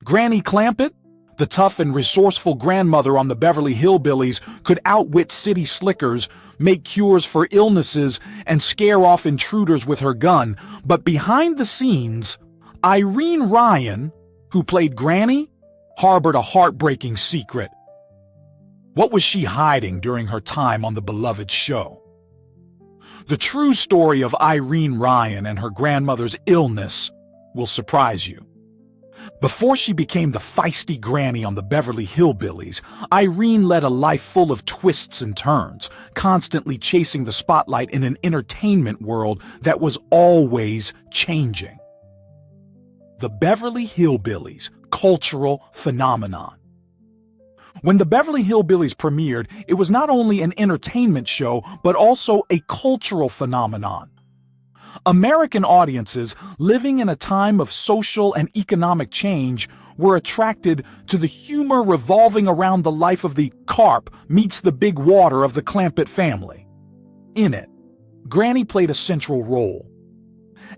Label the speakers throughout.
Speaker 1: Granny Clampett, the tough and resourceful grandmother on the Beverly Hillbillies, could outwit city slickers, make cures for illnesses, and scare off intruders with her gun. But behind the scenes, Irene Ryan, who played Granny, harbored a heartbreaking secret. What was she hiding during her time on the beloved show? The true story of Irene Ryan and her grandmother's illness will surprise you. Before she became the feisty Granny on the Beverly Hillbillies, Irene led a life full of twists and turns, constantly chasing the spotlight in an entertainment world that was always changing. The Beverly Hillbillies, cultural phenomenon. When the Beverly Hillbillies premiered, it was not only an entertainment show, but also a cultural phenomenon. American audiences living in a time of social and economic change were attracted to the humor revolving around the life of the carp meets the big water of the Clampett family. In it, Granny played a central role.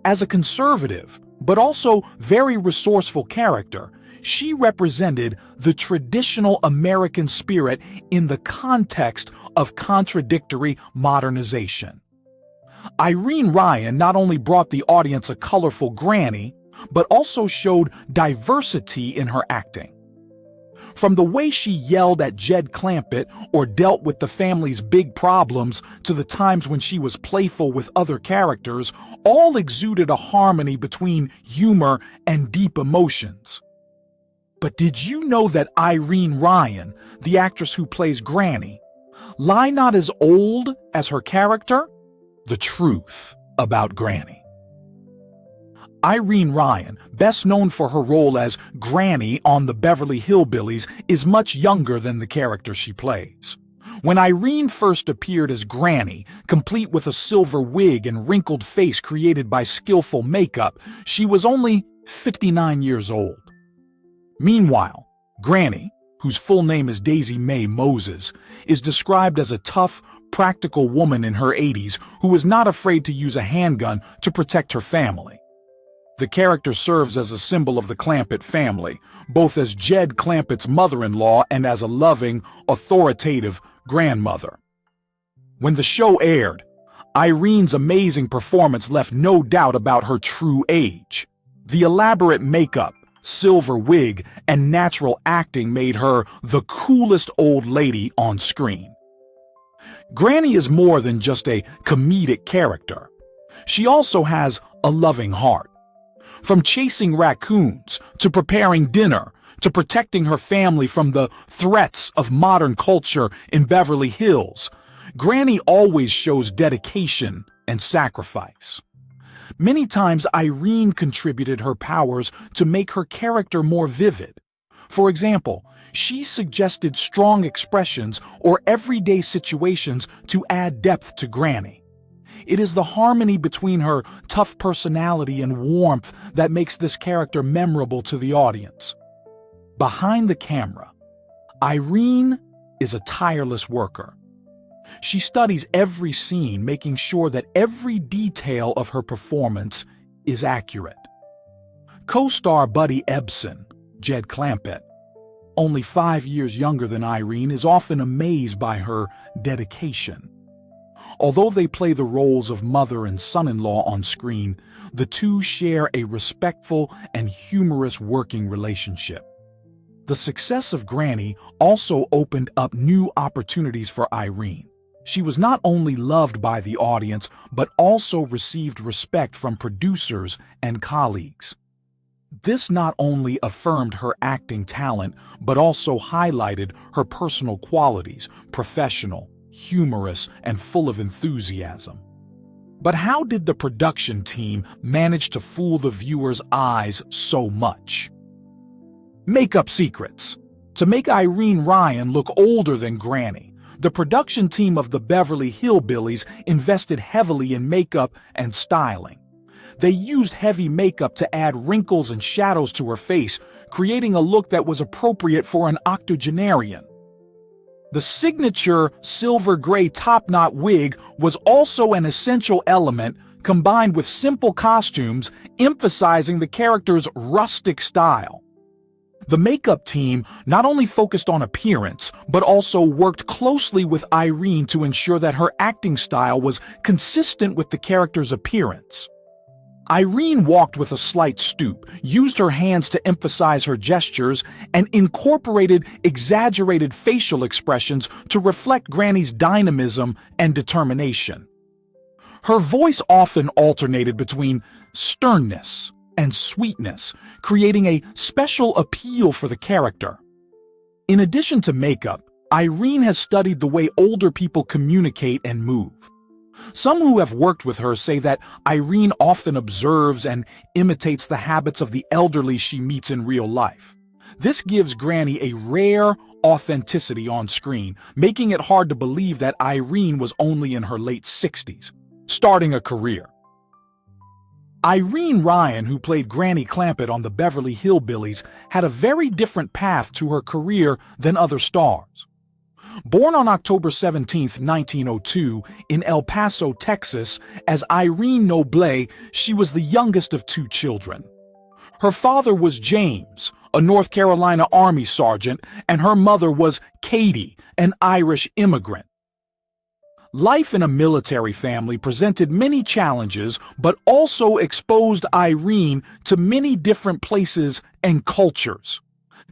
Speaker 1: As a conservative, but also very resourceful character, she represented the traditional American spirit in the context of contradictory modernization. Irene Ryan not only brought the audience a colorful Granny, but also showed diversity in her acting. From the way she yelled at Jed Clampett or dealt with the family's big problems to the times when she was playful with other characters, all exuded a harmony between humor and deep emotions. But did you know that Irene Ryan, the actress who plays Granny, lie not as old as her character? The truth about Granny. Irene Ryan, best known for her role as Granny on the Beverly Hillbillies, is much younger than the character she plays. When Irene first appeared as Granny, complete with a silver wig and wrinkled face created by skillful makeup, she was only 59 years old. Meanwhile, Granny, whose full name is Daisy Mae Moses, is described as a tough, practical woman in her 80s who is not afraid to use a handgun to protect her family. The character serves as a symbol of the Clampett family, both as Jed Clampett's mother-in-law and as a loving, authoritative grandmother. When the show aired, Irene's amazing performance left no doubt about her true age. The elaborate makeup, silver wig, and natural acting made her the coolest old lady on screen. Granny is more than just a comedic character. She also has a loving heart. From chasing raccoons, to preparing dinner, to protecting her family from the threats of modern culture in Beverly Hills, Granny always shows dedication and sacrifice. Many times Irene contributed her powers to make her character more vivid. For example, she suggested strong expressions or everyday situations to add depth to Granny. It is the harmony between her tough personality and warmth that makes this character memorable to the audience. Behind the camera, Irene is a tireless worker. She studies every scene, making sure that every detail of her performance is accurate. Co-star Buddy Ebsen, Jed Clampett, only 5 years younger than Irene, is often amazed by her dedication. Although they play the roles of mother and son-in-law on screen, the two share a respectful and humorous working relationship. The success of Granny also opened up new opportunities for Irene. She was not only loved by the audience, but also received respect from producers and colleagues. This not only affirmed her acting talent, but also highlighted her personal qualities, professional, humorous, and full of enthusiasm. But how did the production team manage to fool the viewer's eyes so much? Makeup secrets. To make Irene Ryan look older than Granny, the production team of the Beverly Hillbillies invested heavily in makeup and styling. They used heavy makeup to add wrinkles and shadows to her face, creating a look that was appropriate for an octogenarian. The signature silver gray top-knot wig was also an essential element, combined with simple costumes, emphasizing the character's rustic style. The makeup team not only focused on appearance, but also worked closely with Irene to ensure that her acting style was consistent with the character's appearance. Irene walked with a slight stoop, used her hands to emphasize her gestures, and incorporated exaggerated facial expressions to reflect Granny's dynamism and determination. Her voice often alternated between sternness and sweetness, creating a special appeal for the character. In addition to makeup, Irene has studied the way older people communicate and move. Some who have worked with her say that Irene often observes and imitates the habits of the elderly she meets in real life. This gives Granny a rare authenticity on screen, making it hard to believe that Irene was only in her late 60s, starting a career. Irene Ryan, who played Granny Clampett on the Beverly Hillbillies, had a very different path to her career than other stars. Born on October 17, 1902, in El Paso, Texas, as Irene Noble, she was the youngest of two children. Her father was James, a North Carolina Army sergeant, and her mother was Katie, an Irish immigrant. Life in a military family presented many challenges, but also exposed Irene to many different places and cultures.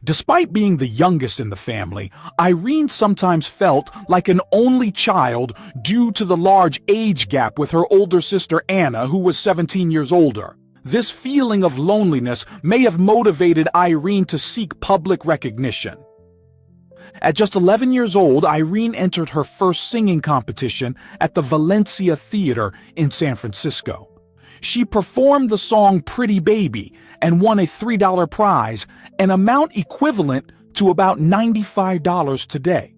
Speaker 1: Despite being the youngest in the family, Irene sometimes felt like an only child due to the large age gap with her older sister Anna, who was 17 years older. This feeling of loneliness may have motivated Irene to seek public recognition. At just 11 years old, Irene entered her first singing competition at the Valencia Theater in San Francisco. She performed the song Pretty Baby and won a $3 prize, an amount equivalent to about $95 today.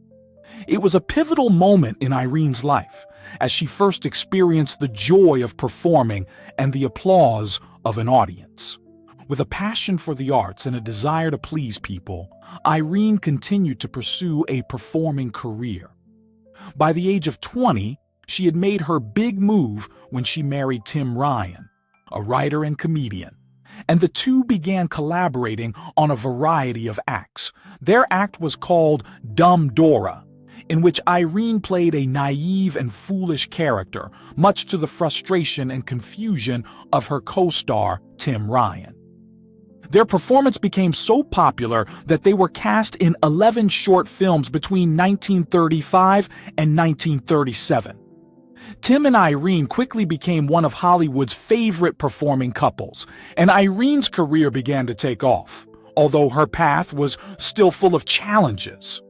Speaker 1: It was a pivotal moment in Irene's life, as she first experienced the joy of performing and the applause of an audience. With a passion for the arts and a desire to please people, Irene continued to pursue a performing career. By the age of 20, she had made her big move when she married Tim Ryan, a writer and comedian, and the two began collaborating on a variety of acts. Their act was called Dumb Dora, in which Irene played a naive and foolish character, much to the frustration and confusion of her co-star, Tim Ryan. Their performance became so popular that they were cast in 11 short films between 1935 and 1937. Tim and Irene quickly became one of Hollywood's favorite performing couples, and Irene's career began to take off, although her path was still full of challenges.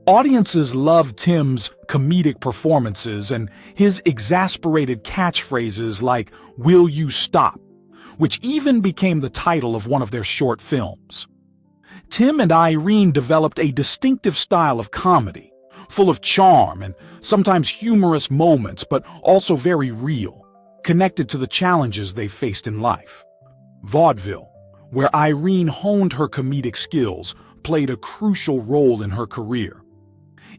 Speaker 1: Audiences loved Tim's comedic performances and his exasperated catchphrases like, "Will you stop?" which even became the title of one of their short films. Tim and Irene developed a distinctive style of comedy, full of charm and sometimes humorous moments, but also very real, connected to the challenges they faced in life. Vaudeville, where Irene honed her comedic skills, played a crucial role in her career.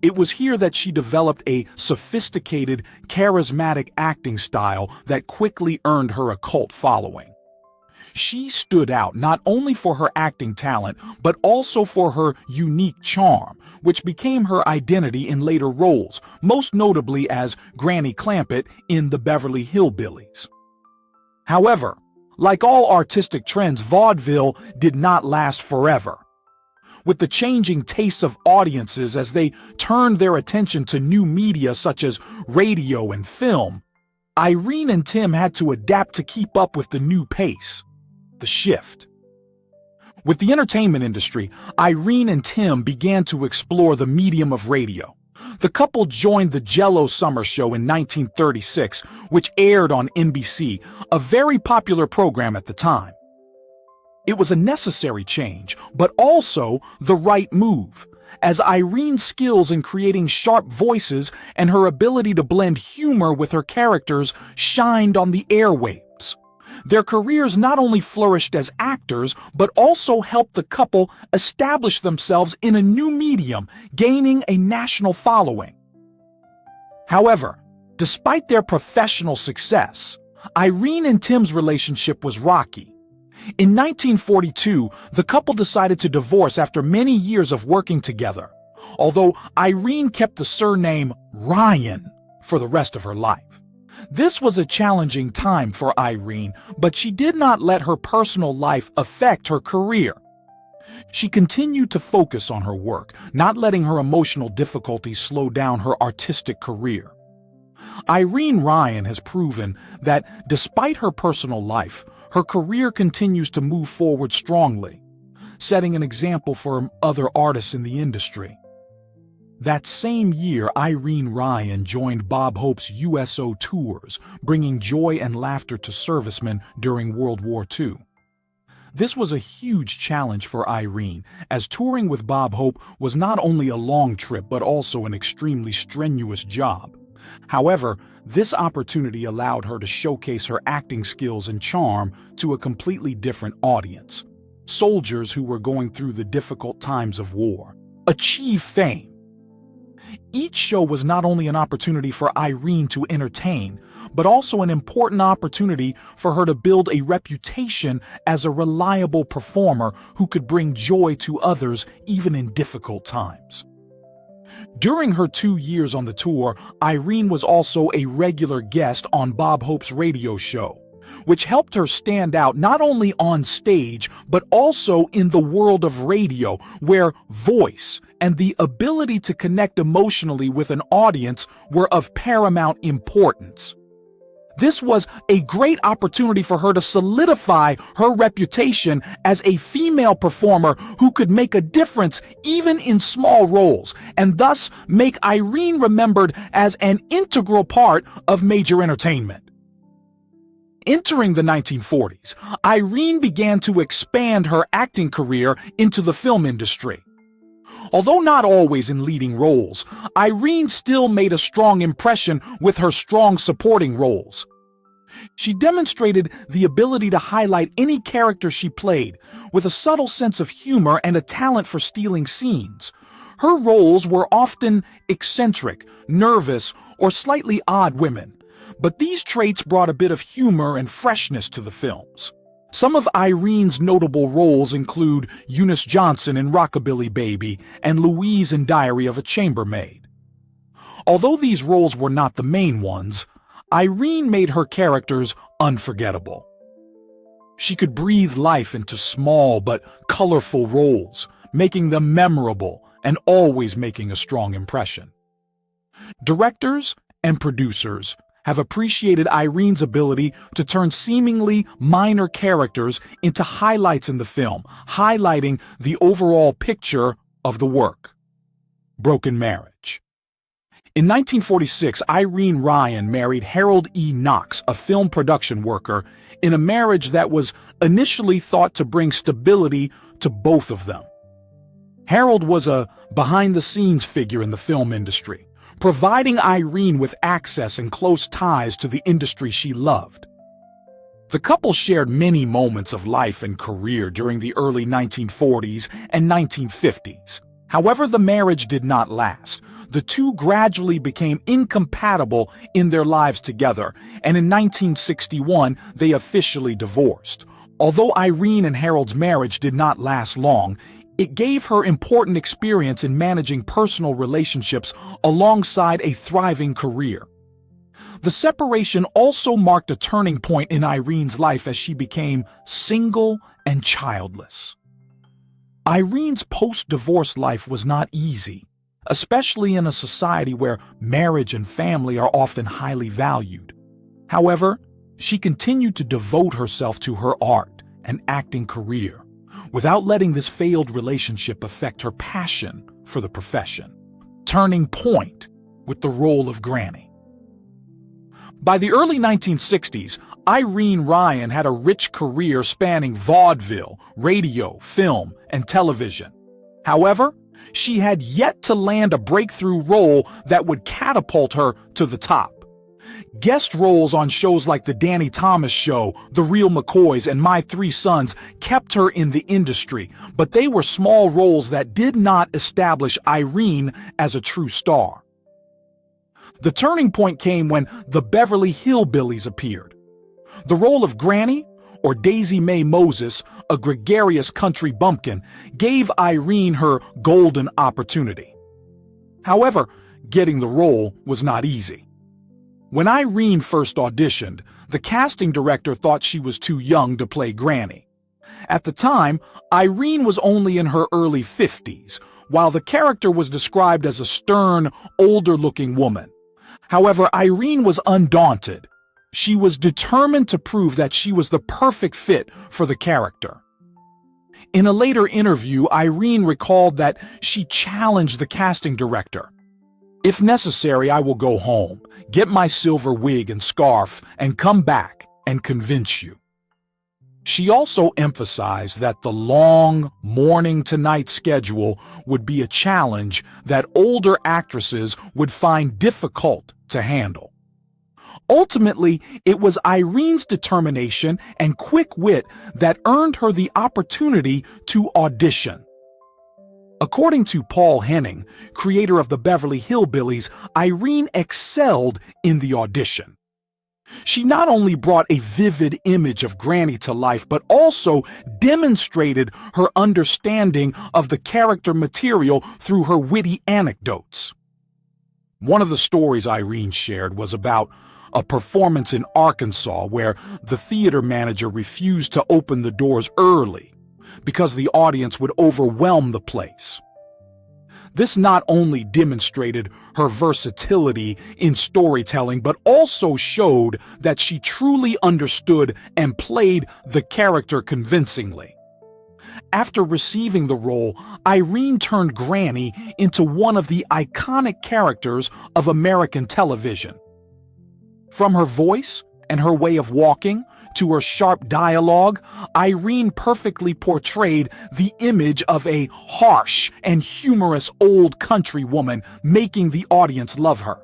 Speaker 1: It was here that she developed a sophisticated, charismatic acting style that quickly earned her a cult following. She stood out not only for her acting talent, but also for her unique charm, which became her identity in later roles, most notably as Granny Clampett in the Beverly Hillbillies. However, like all artistic trends, vaudeville did not last forever. With the changing tastes of audiences as they turned their attention to new media such as radio and film, Irene and Tim had to adapt to keep up with the new pace. The shift. With the entertainment industry, Irene and Tim began to explore the medium of radio. The couple joined the Jell-O Summer Show in 1936, which aired on NBC, a very popular program at the time. It was a necessary change, but also the right move, as Irene's skills in creating sharp voices and her ability to blend humor with her characters shined on the airwaves. Their careers not only flourished as actors, but also helped the couple establish themselves in a new medium, gaining a national following. However, despite their professional success, Irene and Tim's relationship was rocky. In 1942, the couple decided to divorce after many years of working together, although Irene kept the surname Ryan for the rest of her life. This was a challenging time for Irene, but she did not let her personal life affect her career. She continued to focus on her work, not letting her emotional difficulties slow down her artistic career. Irene Ryan has proven that despite her personal life, her career continues to move forward strongly, setting an example for other artists in the industry. That same year, Irene Ryan joined Bob Hope's USO tours, bringing joy and laughter to servicemen during World War II. This was a huge challenge for Irene, as touring with Bob Hope was not only a long trip but also an extremely strenuous job. However, this opportunity allowed her to showcase her acting skills and charm to a completely different audience, soldiers who were going through the difficult times of war, achieve fame. Each show was not only an opportunity for Irene to entertain, but also an important opportunity for her to build a reputation as a reliable performer who could bring joy to others even in difficult times. During her 2 years on the tour, Irene was also a regular guest on Bob Hope's radio show, which helped her stand out not only on stage but also in the world of radio, where voice and the ability to connect emotionally with an audience were of paramount importance. This was a great opportunity for her to solidify her reputation as a female performer who could make a difference even in small roles, and thus make Irene remembered as an integral part of major entertainment. Entering the 1940s, Irene began to expand her acting career into the film industry. Although not always in leading roles, Irene still made a strong impression with her strong supporting roles. She demonstrated the ability to highlight any character she played, with a subtle sense of humor and a talent for stealing scenes. Her roles were often eccentric, nervous, or slightly odd women, but these traits brought a bit of humor and freshness to the films. Some of Irene's notable roles include Eunice Johnson in Rockabilly Baby and Louise in Diary of a Chambermaid. Although these roles were not the main ones, Irene made her characters unforgettable. She could breathe life into small but colorful roles, making them memorable and always making a strong impression. Directors and producers have appreciated Irene's ability to turn seemingly minor characters into highlights in the film, highlighting the overall picture of the work. Broken marriage. In 1946, Irene Ryan married Harold E. Knox, a film production worker, in a marriage that was initially thought to bring stability to both of them. Harold was a behind-the-scenes figure in the film industry, providing Irene with access and close ties to the industry she loved. The couple shared many moments of life and career during the early 1940s and 1950s. However, the marriage did not last. The two gradually became incompatible in their lives together, and in 1961, they officially divorced. Although Irene and Harold's marriage did not last long, it gave her important experience in managing personal relationships alongside a thriving career. The separation also marked a turning point in Irene's life as she became single and childless. Irene's post-divorce life was not easy, especially in a society where marriage and family are often highly valued. However, she continued to devote herself to her art and acting career, without letting this failed relationship affect her passion for the profession. Turning point with the role of Granny. By the early 1960s, Irene Ryan had a rich career spanning vaudeville, radio, film, and television. However, she had yet to land a breakthrough role that would catapult her to the top. Guest roles on shows like The Danny Thomas Show, The Real McCoys, and My Three Sons kept her in the industry, but they were small roles that did not establish Irene as a true star. The turning point came when The Beverly Hillbillies appeared. The role of Granny or Daisy Mae Moses, a gregarious country bumpkin, gave Irene her golden opportunity. However, getting the role was not easy. When Irene first auditioned, the casting director thought she was too young to play Granny. At the time, Irene was only in her early 50s, while the character was described as a stern, older-looking woman. However, Irene was undaunted. She was determined to prove that she was the perfect fit for the character. In a later interview, Irene recalled that she challenged the casting director. "If necessary, I will go home, get my silver wig and scarf, and come back and convince you." She also emphasized that the long morning-to-night schedule would be a challenge that older actresses would find difficult to handle. Ultimately, it was Irene's determination and quick wit that earned her the opportunity to audition. According to Paul Henning, creator of the Beverly Hillbillies, Irene excelled in the audition. She not only brought a vivid image of Granny to life, but also demonstrated her understanding of the character material through her witty anecdotes. One of the stories Irene shared was about a performance in Arkansas where the theater manager refused to open the doors early because the audience would overwhelm the place. This not only demonstrated her versatility in storytelling, but also showed that she truly understood and played the character convincingly. After receiving the role, Irene turned Granny into one of the iconic characters of American television. From her voice and her way of walking to her sharp dialogue, Irene perfectly portrayed the image of a harsh and humorous old country woman, making the audience love her.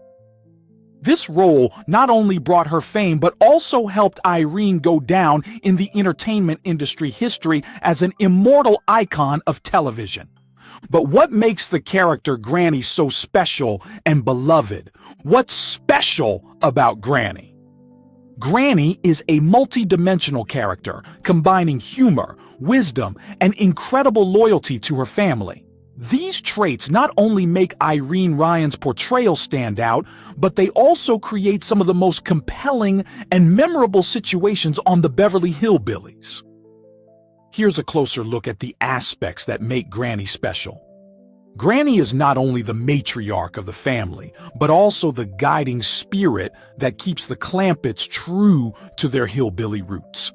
Speaker 1: This role not only brought her fame, but also helped Irene go down in the entertainment industry history as an immortal icon of television. But what makes the character Granny so special and beloved? What's special about Granny? Granny is a multi-dimensional character, combining humor, wisdom, and incredible loyalty to her family. These traits not only make Irene Ryan's portrayal stand out, but they also create some of the most compelling and memorable situations on the Beverly Hillbillies. Here's a closer look at the aspects that make Granny special. Granny is not only the matriarch of the family, but also the guiding spirit that keeps the Clampetts true to their hillbilly roots.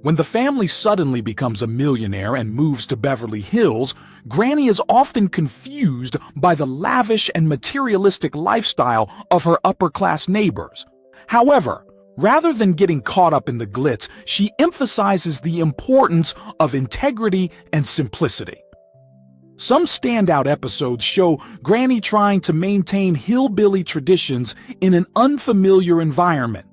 Speaker 1: When the family suddenly becomes a millionaire and moves to Beverly Hills, Granny is often confused by the lavish and materialistic lifestyle of her upper-class neighbors. However, rather than getting caught up in the glitz, she emphasizes the importance of integrity and simplicity. Some standout episodes show Granny trying to maintain hillbilly traditions in an unfamiliar environment.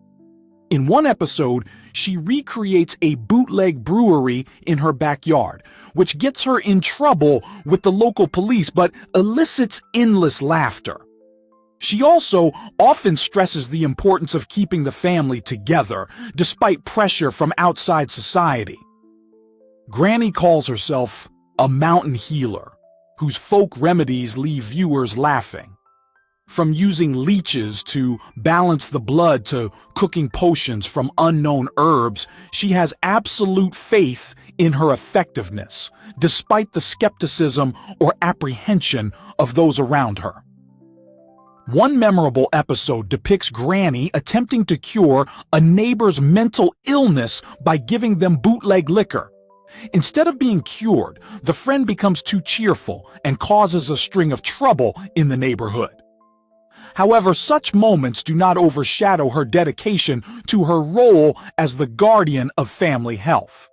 Speaker 1: In one episode, she recreates a bootleg brewery in her backyard, which gets her in trouble with the local police but elicits endless laughter. She also often stresses the importance of keeping the family together, despite pressure from outside society. Granny calls herself a mountain healer, whose folk remedies leave viewers laughing. From using leeches to balance the blood to cooking potions from unknown herbs, she has absolute faith in her effectiveness, despite the skepticism or apprehension of those around her. One memorable episode depicts Granny attempting to cure a neighbor's mental illness by giving them bootleg liquor. Instead of being cured, the friend becomes too cheerful and causes a string of trouble in the neighborhood. However, such moments do not overshadow her dedication to her role as the guardian of family health.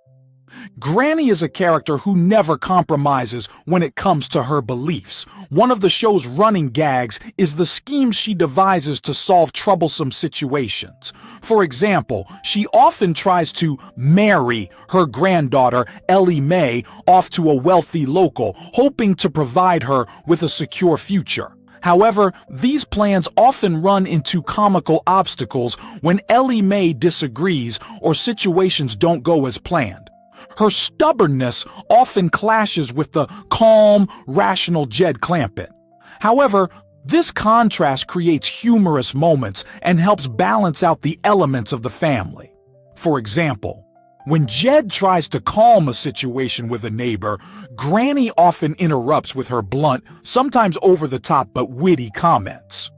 Speaker 1: Granny is a character who never compromises when it comes to her beliefs. One of the show's running gags is the schemes she devises to solve troublesome situations. For example, she often tries to marry her granddaughter, Ellie Mae, off to a wealthy local, hoping to provide her with a secure future. However, these plans often run into comical obstacles when Ellie Mae disagrees or situations don't go as planned. Her stubbornness often clashes with the calm, rational Jed Clampett. However, this contrast creates humorous moments and helps balance out the elements of the family. For example, when Jed tries to calm a situation with a neighbor, Granny often interrupts with her blunt, sometimes over-the-top but witty comments.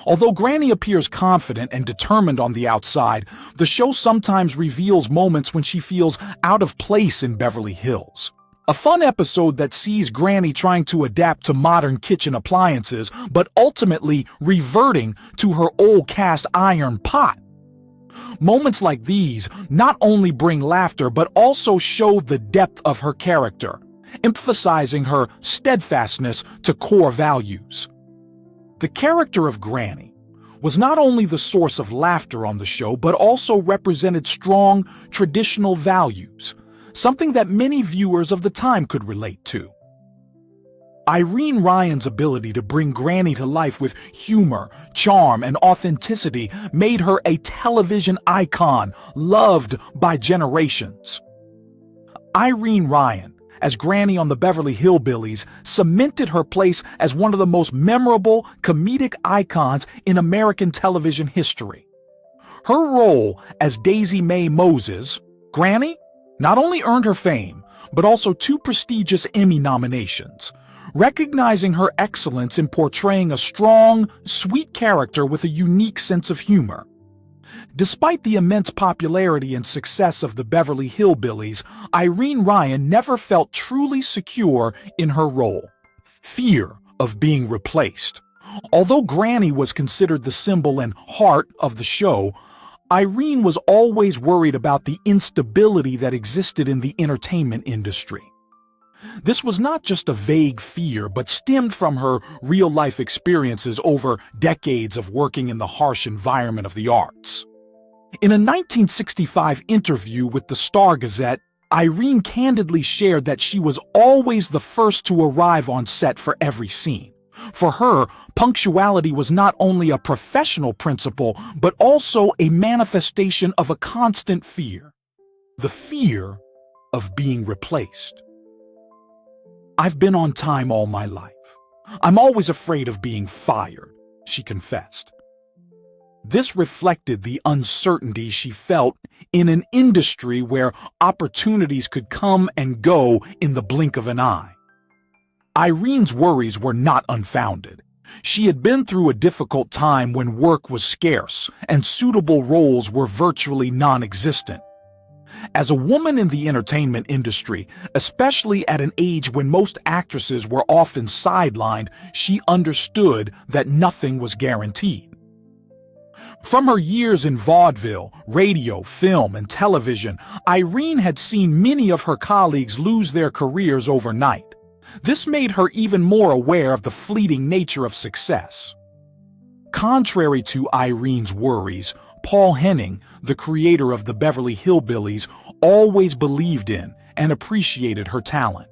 Speaker 1: Although Granny appears confident and determined on the outside, the show sometimes reveals moments when she feels out of place in Beverly Hills. A fun episode that sees Granny trying to adapt to modern kitchen appliances, but ultimately reverting to her old cast iron pot. Moments like these not only bring laughter but also show the depth of her character, emphasizing her steadfastness to core values. The character of Granny was not only the source of laughter on the show but also represented strong, traditional values, something that many viewers of the time could relate to. Irene Ryan's ability to bring Granny to life with humor, charm, and authenticity made her a television icon loved by generations. Irene Ryan, as Granny on the Beverly Hillbillies, cemented her place as one of the most memorable comedic icons in American television history. Her role as Daisy Mae Moses, Granny, not only earned her fame, but also 2 prestigious Emmy nominations, recognizing her excellence in portraying a strong, sweet character with a unique sense of humor. Despite the immense popularity and success of the Beverly Hillbillies, Irene Ryan never felt truly secure in her role. Fear of being replaced. Although Granny was considered the symbol and heart of the show, Irene was always worried about the instability that existed in the entertainment industry. This was not just a vague fear, but stemmed from her real-life experiences over decades of working in the harsh environment of the arts. In a 1965 interview with the Star-Gazette, Irene candidly shared that she was always the first to arrive on set for every scene. For her, punctuality was not only a professional principle, but also a manifestation of a constant fear. The fear of being replaced. "I've been on time all my life. I'm always afraid of being fired," she confessed. This reflected the uncertainty she felt in an industry where opportunities could come and go in the blink of an eye. Irene's worries were not unfounded. She had been through a difficult time when work was scarce and suitable roles were virtually non-existent. As a woman in the entertainment industry, especially at an age when most actresses were often sidelined, she understood that nothing was guaranteed. From her years in vaudeville, radio, film, and television, Irene had seen many of her colleagues lose their careers overnight. This made her even more aware of the fleeting nature of success. Contrary to Irene's worries, Paul Henning, the creator of the Beverly Hillbillies, always believed in and appreciated her talent.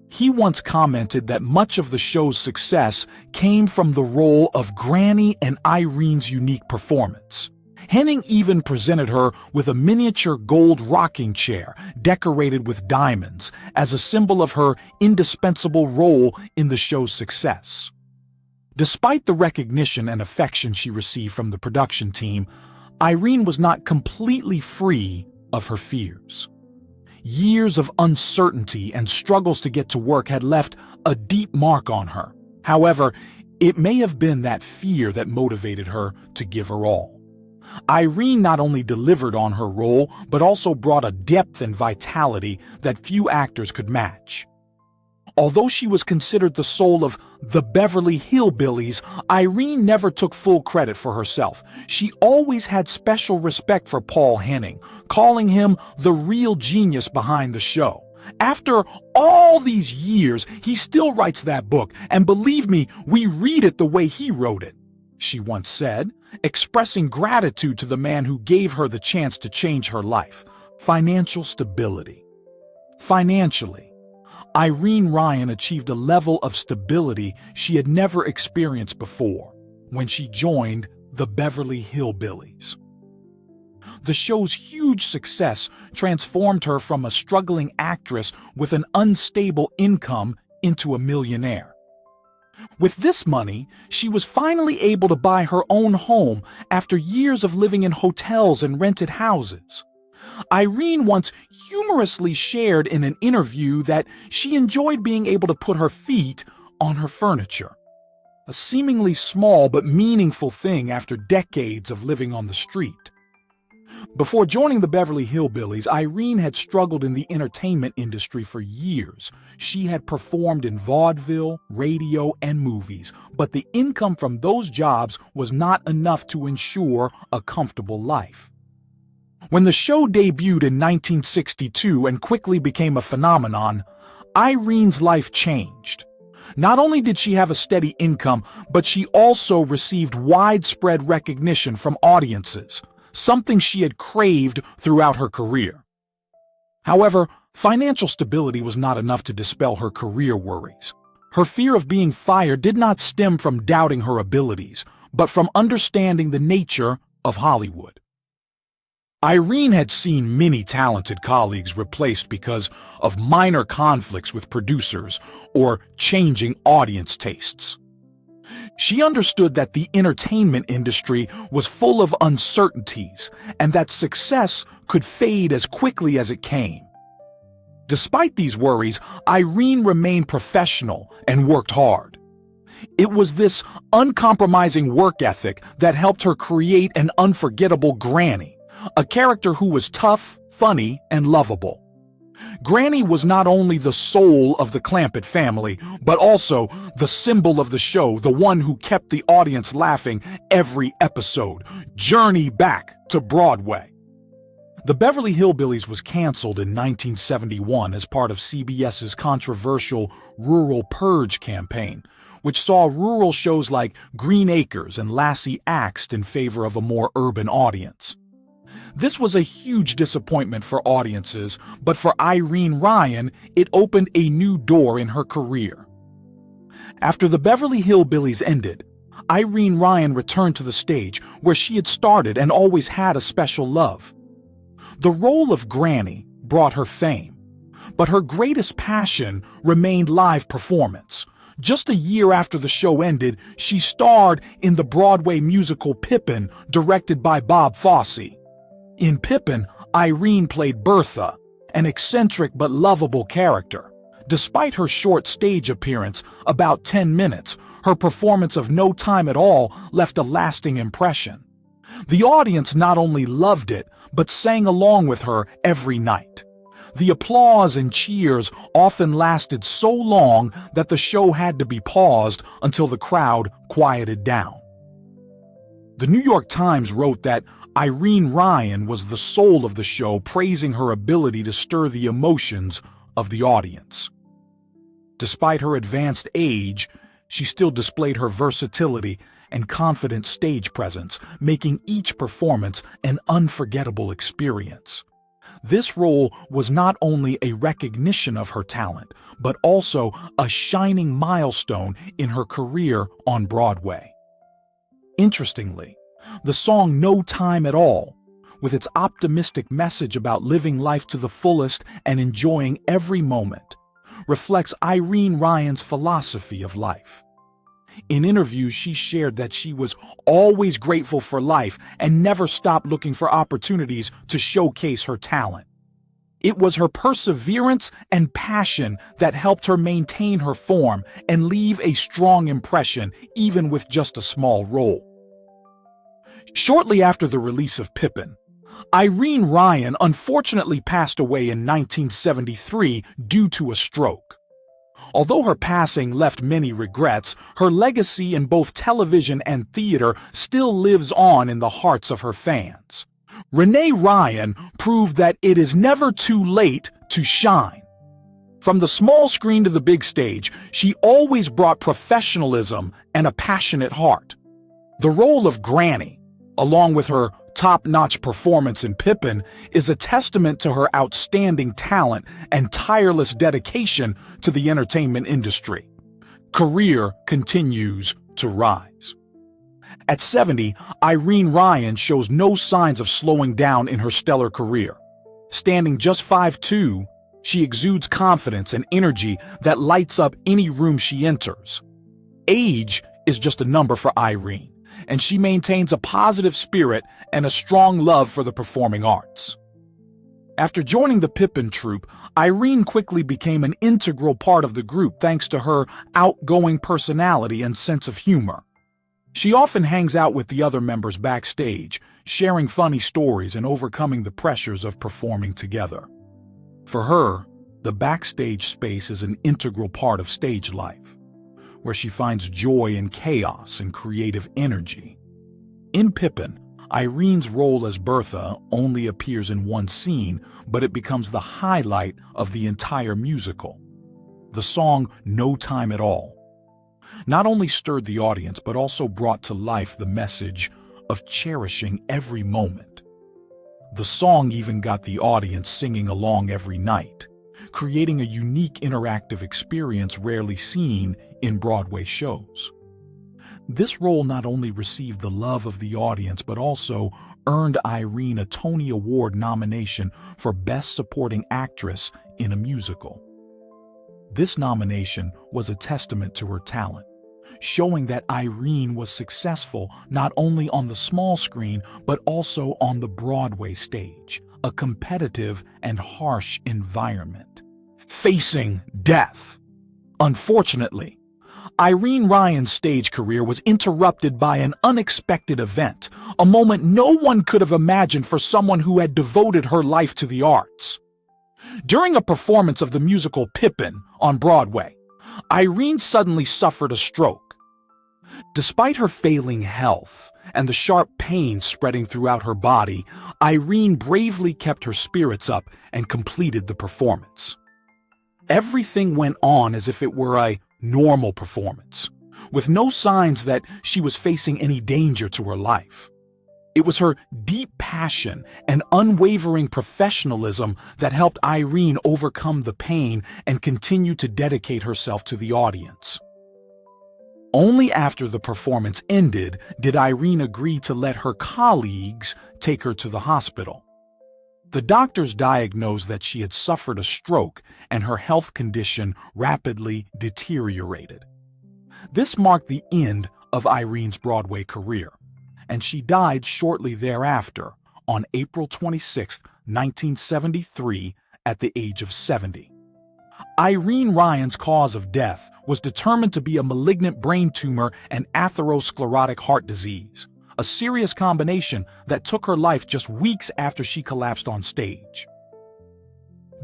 Speaker 1: He once commented that much of the show's success came from the role of Granny and Irene's unique performance. Henning even presented her with a miniature gold rocking chair decorated with diamonds as a symbol of her indispensable role in the show's success. Despite the recognition and affection she received from the production team, Irene was not completely free of her fears. Years of uncertainty and struggles to get to work had left a deep mark on her. However, it may have been that fear that motivated her to give her all. Irene not only delivered on her role, but also brought a depth and vitality that few actors could match. Although she was considered the soul of the Beverly Hillbillies, Irene never took full credit for herself. She always had special respect for Paul Henning, calling him the real genius behind the show. After all these years, he still writes that book, and believe me, we read it the way he wrote it, she once said, expressing gratitude to the man who gave her the chance to change her life. Financial stability. Financially, Irene Ryan achieved a level of stability she had never experienced before when she joined the Beverly Hillbillies. The show's huge success transformed her from a struggling actress with an unstable income into a millionaire. With this money, she was finally able to buy her own home after years of living in hotels and rented houses. Irene once humorously shared in an interview that she enjoyed being able to put her feet on her furniture, a seemingly small but meaningful thing after decades of living on the street. Before joining the Beverly Hillbillies, Irene had struggled in the entertainment industry for years. She had performed in vaudeville, radio, and movies, but the income from those jobs was not enough to ensure a comfortable life. When the show debuted in 1962 and quickly became a phenomenon, Irene's life changed. Not only did she have a steady income, but she also received widespread recognition from audiences, something she had craved throughout her career. However, financial stability was not enough to dispel her career worries. Her fear of being fired did not stem from doubting her abilities, but from understanding the nature of Hollywood. Irene had seen many talented colleagues replaced because of minor conflicts with producers or changing audience tastes. She understood that the entertainment industry was full of uncertainties and that success could fade as quickly as it came. Despite these worries, Irene remained professional and worked hard. It was this uncompromising work ethic that helped her create an unforgettable Granny, a character who was tough, funny, and lovable. Granny was not only the soul of the Clampett family, but also the symbol of the show, the one who kept the audience laughing every episode. Journey back to Broadway. The Beverly Hillbillies was canceled in 1971 as part of CBS's controversial Rural Purge campaign, which saw rural shows like Green Acres and Lassie axed in favor of a more urban audience. This was a huge disappointment for audiences, but for Irene Ryan, it opened a new door in her career. After the Beverly Hillbillies ended, Irene Ryan returned to the stage where she had started and always had a special love. The role of Granny brought her fame, but her greatest passion remained live performance. Just a year after the show ended, she starred in the Broadway musical Pippin, directed by Bob Fosse. In Pippin, Irene played Bertha, an eccentric but lovable character. Despite her short stage appearance, about 10 minutes, her performance of No Time at All left a lasting impression. The audience not only loved it, but sang along with her every night. The applause and cheers often lasted so long that the show had to be paused until the crowd quieted down. The New York Times wrote that Irene Ryan was the soul of the show, praising her ability to stir the emotions of the audience. Despite her advanced age, she still displayed her versatility and confident stage presence, making each performance an unforgettable experience. This role was not only a recognition of her talent, but also a shining milestone in her career on Broadway. Interestingly, the song No Time at All, with its optimistic message about living life to the fullest and enjoying every moment, reflects Irene Ryan's philosophy of life. In interviews, she shared that she was always grateful for life and never stopped looking for opportunities to showcase her talent. It was her perseverance and passion that helped her maintain her form and leave a strong impression, even with just a small role. Shortly after the release of Pippin, Irene Ryan unfortunately passed away in 1973 due to a stroke. Although her passing left many regrets, her legacy in both television and theater still lives on in the hearts of her fans. Renee Ryan proved that it is never too late to shine. From the small screen to the big stage, she always brought professionalism and a passionate heart. The role of Granny, along with her top-notch performance in Pippin is a testament to her outstanding talent and tireless dedication to the entertainment industry. Career continues to rise. At 70, Irene Ryan shows no signs of slowing down in her stellar career. Standing just 5'2", she exudes confidence and energy that lights up any room she enters. Age is just a number for Irene, and she maintains a positive spirit and a strong love for the performing arts. After joining the Pippin troupe, Irene quickly became an integral part of the group thanks to her outgoing personality and sense of humor. She often hangs out with the other members backstage, sharing funny stories and overcoming the pressures of performing together. For her, the backstage space is an integral part of stage life, where she finds joy in chaos and creative energy. In Pippin, Irene's role as Bertha only appears in one scene, but it becomes the highlight of the entire musical. The song "No Time at All" not only stirred the audience, but also brought to life the message of cherishing every moment. The song even got the audience singing along every night, creating a unique interactive experience rarely seen in Broadway shows. This role not only received the love of the audience, but also earned Irene a Tony Award nomination for Best Supporting Actress in a Musical. This nomination was a testament to her talent, showing that Irene was successful not only on the small screen, but also on the Broadway stage, a competitive and harsh environment. Facing death. Unfortunately, Irene Ryan's stage career was interrupted by an unexpected event, a moment no one could have imagined for someone who had devoted her life to the arts. During a performance of the musical Pippin on Broadway, Irene suddenly suffered a stroke. Despite her failing health and the sharp pain spreading throughout her body, Irene bravely kept her spirits up and completed the performance. Everything went on as if it were a normal performance, with no signs that she was facing any danger to her life. It was her deep passion and unwavering professionalism that helped Irene overcome the pain and continue to dedicate herself to the audience. Only after the performance ended did Irene agree to let her colleagues take her to the hospital. The doctors diagnosed that she had suffered a stroke and her health condition rapidly deteriorated. This marked the end of Irene's Broadway career, and she died shortly thereafter on April 26, 1973, at the age of 70. Irene Ryan's cause of death was determined to be a malignant brain tumor and atherosclerotic heart disease, a serious combination that took her life just weeks after she collapsed on stage.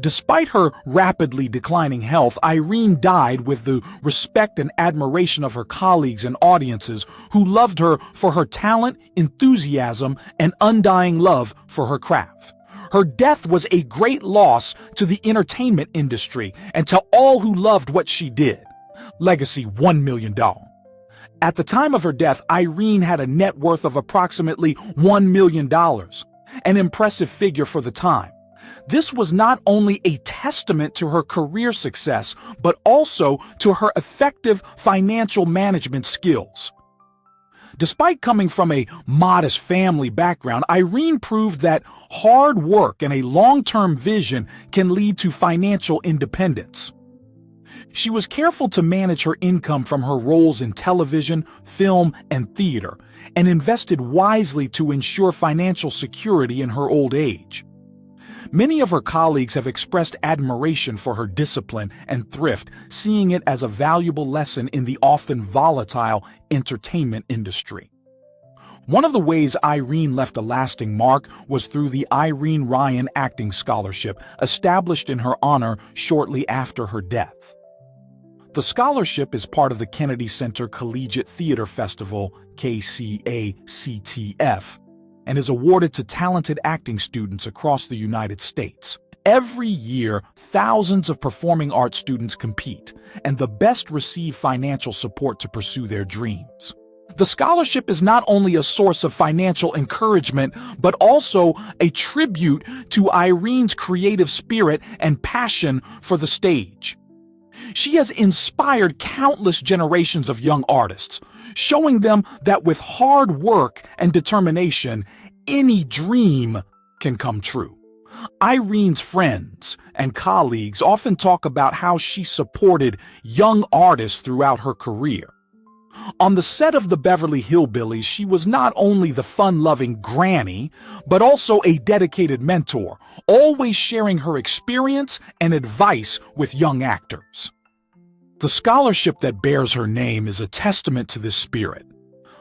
Speaker 1: Despite her rapidly declining health, Irene died with the respect and admiration of her colleagues and audiences who loved her for her talent, enthusiasm, and undying love for her craft. Her death was a great loss to the entertainment industry and to all who loved what she did. Legacy $1 million. At the time of her death, Irene had a net worth of approximately $1 million, an impressive figure for the time. This was not only a testament to her career success, but also to her effective financial management skills. Despite coming from a modest family background, Irene proved that hard work and a long-term vision can lead to financial independence. She was careful to manage her income from her roles in television, film, and theater, and invested wisely to ensure financial security in her old age. Many of her colleagues have expressed admiration for her discipline and thrift, seeing it as a valuable lesson in the often volatile entertainment industry. One of the ways Irene left a lasting mark was through the Irene Ryan Acting Scholarship, established in her honor shortly after her death. The scholarship is part of the Kennedy Center Collegiate Theater Festival, KCACTF, and is awarded to talented acting students across the United States. Every year, thousands of performing arts students compete, and the best receive financial support to pursue their dreams. The scholarship is not only a source of financial encouragement, but also a tribute to Irene's creative spirit and passion for the stage. She has inspired countless generations of young artists, showing them that with hard work and determination, any dream can come true. Irene's friends and colleagues often talk about how she supported young artists throughout her career. On the set of the Beverly Hillbillies, she was not only the fun-loving granny, but also a dedicated mentor, always sharing her experience and advice with young actors. The scholarship that bears her name is a testament to this spirit,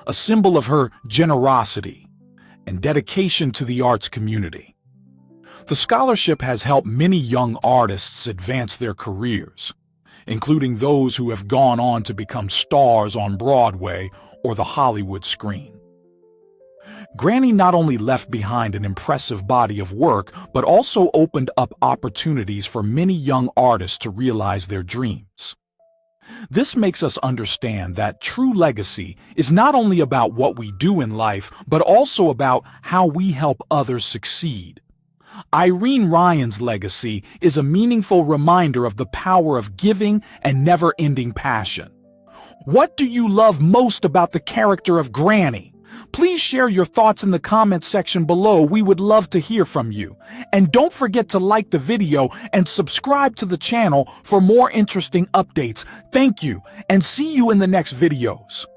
Speaker 1: a symbol of her generosity and dedication to the arts community. The scholarship has helped many young artists advance their careers, including those who have gone on to become stars on Broadway or the Hollywood screen. Granny not only left behind an impressive body of work, but also opened up opportunities for many young artists to realize their dreams. This makes us understand that true legacy is not only about what we do in life, but also about how we help others succeed. Irene Ryan's legacy is a meaningful reminder of the power of giving and never-ending passion. What do you love most about the character of Granny? Please share your thoughts in the comments section below. We would love to hear from you. And don't forget to like the video and subscribe to the channel for more interesting updates. Thank you, and see you in the next videos.